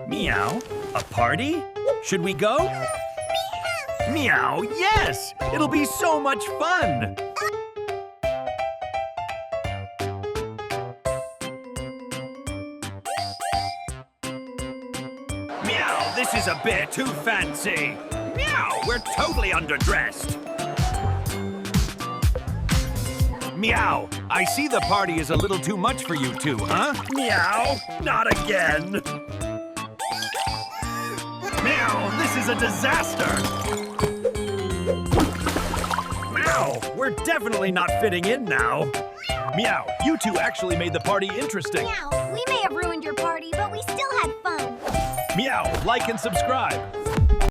Meow. A party? Should we go? Meow, yes! It'll be so much fun! Meow, this is a bit too fancy! Meow, we're totally underdressed! Meow, I see the party is a little too much for you two, huh? Meow, not again! Meow, this is a disaster! Meow, we're definitely not fitting in now. Meow, you two actually made the party interesting. Meow, we may have ruined your party, but we still had fun. Meow, like and subscribe.